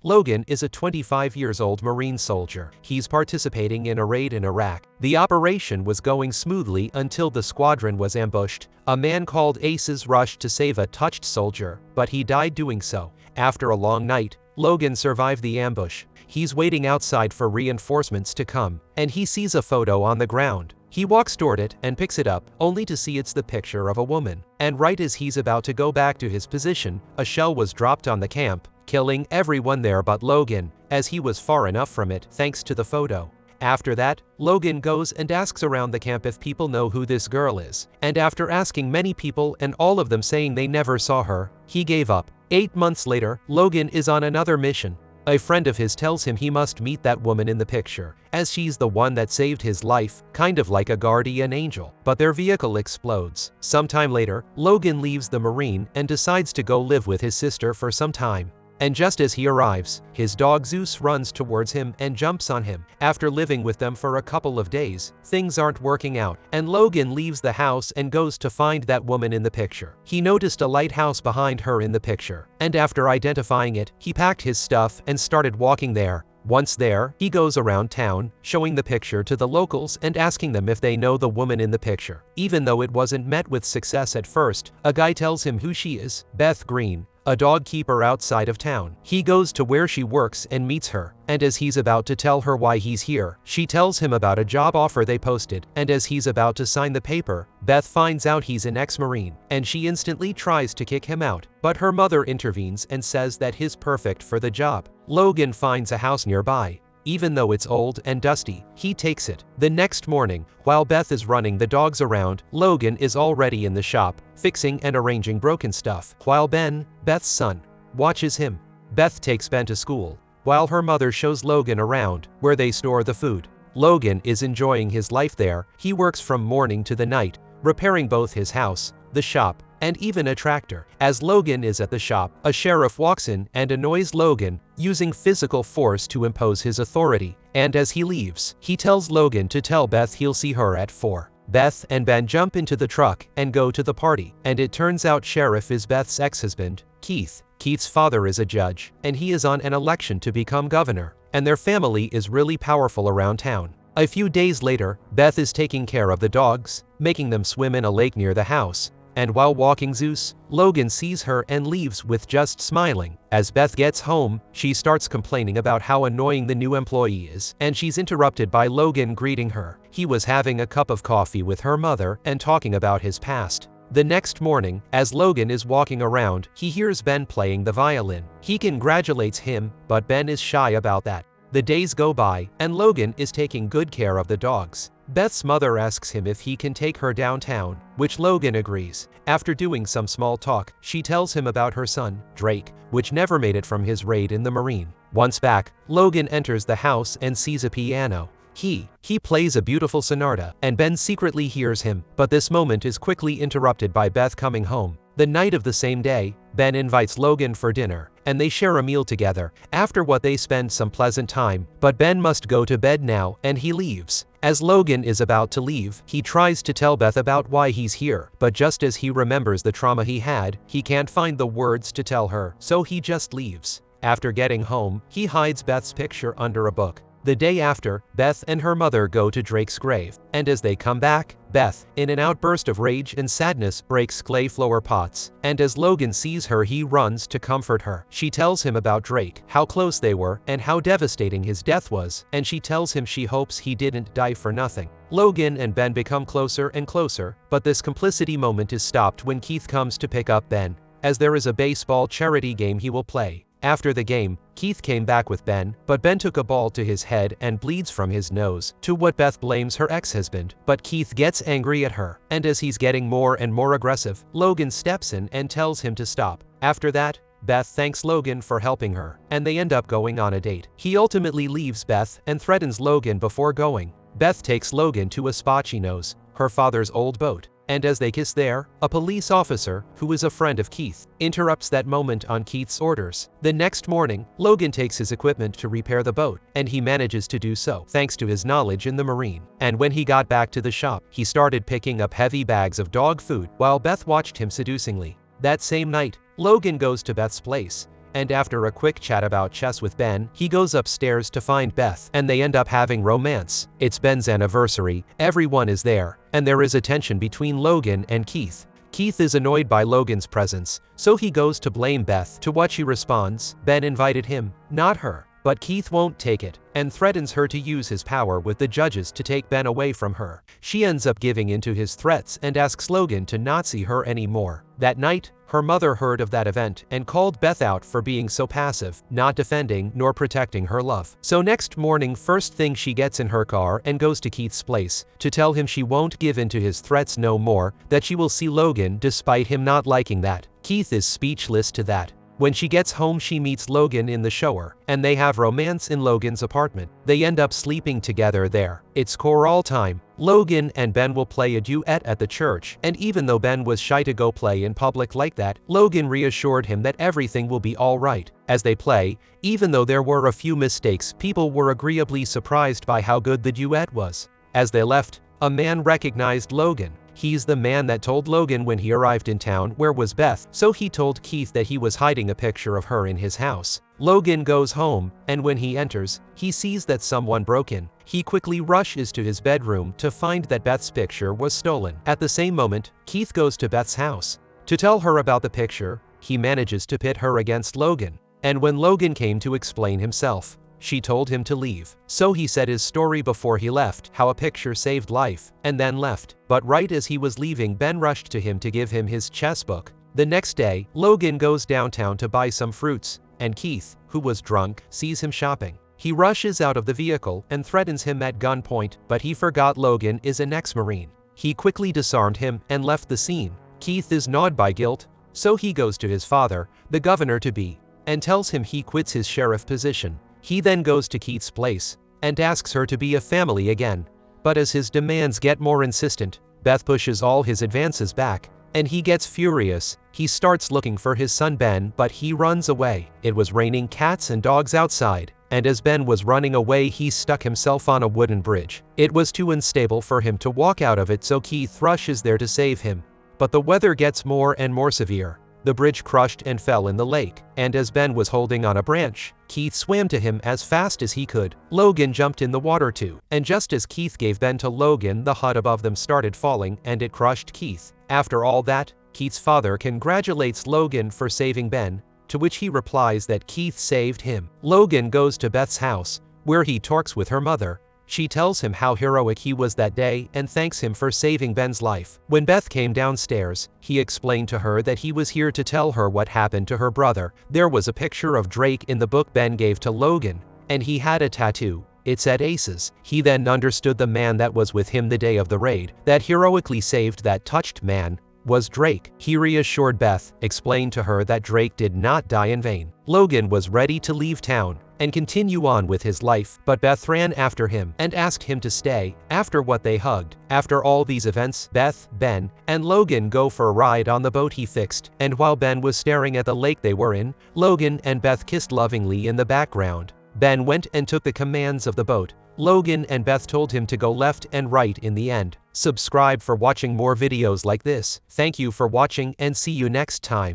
Logan is a 25-year-old Marine soldier. He's participating in a raid in Iraq. The operation was going smoothly until the squadron was ambushed. A man called Aces rushed to save a touched soldier, but he died doing so. After a long night, Logan survived the ambush. He's waiting outside for reinforcements to come, and he sees a photo on the ground. He walks toward it and picks it up, only to see it's the picture of a woman. And right as he's about to go back to his position, a shell was dropped on the camp, killing everyone there but Logan, as he was far enough from it thanks to the photo. After that, Logan goes and asks around the camp if people know who this girl is, and after asking many people and all of them saying they never saw her, he gave up. 8 months later, Logan is on another mission. A friend of his tells him he must meet that woman in the picture, as she's the one that saved his life, kind of like a guardian angel. But their vehicle explodes. Sometime later, Logan leaves the Marine and decides to go live with his sister for some time. And just as he arrives, his dog Zeus runs towards him and jumps on him. After living with them for a couple of days, things aren't working out, and Logan leaves the house and goes to find that woman in the picture. He noticed a lighthouse behind her in the picture, and after identifying it, he packed his stuff and started walking there. Once there, he goes around town, showing the picture to the locals and asking them if they know the woman in the picture. Even though it wasn't met with success at first, a guy tells him who she is, Beth Green, a dog keeper outside of town. He goes to where she works and meets her, and as he's about to tell her why he's here, she tells him about a job offer they posted, and as he's about to sign the paper, Beth finds out he's an ex-Marine, and she instantly tries to kick him out, but her mother intervenes and says that he's perfect for the job. Logan finds a house nearby. Even though it's old and dusty, he takes it. The next morning, while Beth is running the dogs around, Logan is already in the shop, fixing and arranging broken stuff, while Ben, Beth's son, watches him. Beth takes Ben to school, while her mother shows Logan around, where they store the food. Logan is enjoying his life there. He works from morning to the night, repairing both his house, the shop, and even a tractor. As Logan is at the shop, a sheriff walks in and annoys Logan, using physical force to impose his authority, and as he leaves, he tells Logan to tell Beth he'll see her at 4. Beth and Ben jump into the truck and go to the party, and it turns out Sheriff is Beth's ex-husband, Keith. Keith's father is a judge, and he is on an election to become governor, and their family is really powerful around town. A few days later, Beth is taking care of the dogs, making them swim in a lake near the house. And while walking Zeus, Logan sees her and leaves with just smiling. As Beth gets home, she starts complaining about how annoying the new employee is, and she's interrupted by Logan greeting her. He was having a cup of coffee with her mother and talking about his past. The next morning, as Logan is walking around, he hears Ben playing the violin. He congratulates him, but Ben is shy about that. The days go by, and Logan is taking good care of the dogs. Beth's mother asks him if he can take her downtown, which Logan agrees. After doing some small talk, she tells him about her son, Drake, which never made it from his raid in the Marine. Once back, Logan enters the house and sees a piano. He plays a beautiful sonata, and Ben secretly hears him, but this moment is quickly interrupted by Beth coming home. The night of the same day, Ben invites Logan for dinner, and they share a meal together. After what they spend some pleasant time, but Ben must go to bed now, and he leaves. As Logan is about to leave, he tries to tell Beth about why he's here, but just as he remembers the trauma he had, he can't find the words to tell her, so he just leaves. After getting home, he hides Beth's picture under a book. The day after, Beth and her mother go to Drake's grave, and as they come back, Beth, in an outburst of rage and sadness, breaks clay flower pots, and as Logan sees her he runs to comfort her. She tells him about Drake, how close they were, and how devastating his death was, and she tells him she hopes he didn't die for nothing. Logan and Ben become closer and closer, but this complicity moment is stopped when Keith comes to pick up Ben, as there is a baseball charity game he will play. After the game, Keith came back with Ben, but Ben took a ball to his head and bleeds from his nose, to what Beth blames her ex-husband, but Keith gets angry at her, and as he's getting more and more aggressive, Logan steps in and tells him to stop. After that, Beth thanks Logan for helping her, and they end up going on a date. He ultimately leaves Beth and threatens Logan before going. Beth takes Logan to a spot she knows, her father's old boat. And as they kiss there, a police officer, who is a friend of Keith, interrupts that moment on Keith's orders. The next morning, Logan takes his equipment to repair the boat, and he manages to do so thanks to his knowledge in the Marine. And when he got back to the shop, he started picking up heavy bags of dog food while Beth watched him seducingly. That same night, Logan goes to Beth's place, and after a quick chat about chess with Ben, he goes upstairs to find Beth, and they end up having romance. It's Ben's anniversary, everyone is there, and there is a tension between Logan and Keith. Keith is annoyed by Logan's presence, so he goes to blame Beth, to which she responds, Ben invited him, not her. But Keith won't take it, and threatens her to use his power with the judges to take Ben away from her. She ends up giving in to his threats and asks Logan to not see her anymore. That night, her mother heard of that event and called Beth out for being so passive, not defending nor protecting her love. So next morning, first thing she gets in her car and goes to Keith's place to tell him she won't give in to his threats no more, that she will see Logan despite him not liking that. Keith is speechless to that. When she gets home, she meets Logan in the shower, and they have romance in Logan's apartment. They end up sleeping together there. It's choral time. Logan and Ben will play a duet at the church, and even though Ben was shy to go play in public like that, Logan reassured him that everything will be alright. As they play, even though there were a few mistakes, people were agreeably surprised by how good the duet was. As they left, a man recognized Logan. He's the man that told Logan when he arrived in town where was Beth, so he told Keith that he was hiding a picture of her in his house. Logan goes home, and when he enters, he sees that someone broke in. He quickly rushes to his bedroom to find that Beth's picture was stolen. At the same moment, Keith goes to Beth's house. To tell her about the picture, he manages to pit her against Logan. And when Logan came to explain himself, she told him to leave. So he said his story before he left, how a picture saved life, and then left. But right as he was leaving, Ben rushed to him to give him his chess book. The next day, Logan goes downtown to buy some fruits, and Keith, who was drunk, sees him shopping. He rushes out of the vehicle and threatens him at gunpoint, but he forgot Logan is an ex-Marine. He quickly disarmed him and left the scene. Keith is gnawed by guilt, so he goes to his father, the governor-to-be, and tells him he quits his sheriff position. He then goes to Keith's place and asks her to be a family again. But as his demands get more insistent, Beth pushes all his advances back, and he gets furious. He starts looking for his son Ben, but he runs away. It was raining cats and dogs outside, and as Ben was running away, he stuck himself on a wooden bridge. It was too unstable for him to walk out of it, so Keith rushes there to save him. But the weather gets more and more severe. The bridge crushed and fell in the lake, and as Ben was holding on a branch, Keith swam to him as fast as he could. Logan jumped in the water too, and just as Keith gave Ben to Logan, the hut above them started falling and it crushed Keith. After all that, Keith's father congratulates Logan for saving Ben, to which he replies that Keith saved him. Logan goes to Beth's house, where he talks with her mother. She tells him how heroic he was that day and thanks him for saving Ben's life. When Beth came downstairs, he explained to her that he was here to tell her what happened to her brother. There was a picture of Drake in the book Ben gave to Logan, and he had a tattoo. It said Aces. He then understood the man that was with him the day of the raid, that heroically saved that touched man, was Drake. He reassured Beth, explained to her that Drake did not die in vain. Logan was ready to leave town and continue on with his life, but Beth ran after him and asked him to stay. After what, they hugged. After all these events, Beth, Ben, and Logan go for a ride on the boat he fixed, and while Ben was staring at the lake they were in, Logan and Beth kissed lovingly in the background. Ben went and took the commands of the boat. Logan and Beth told him to go left and right in the end. Subscribe for watching more videos like this. Thank you for watching and see you next time.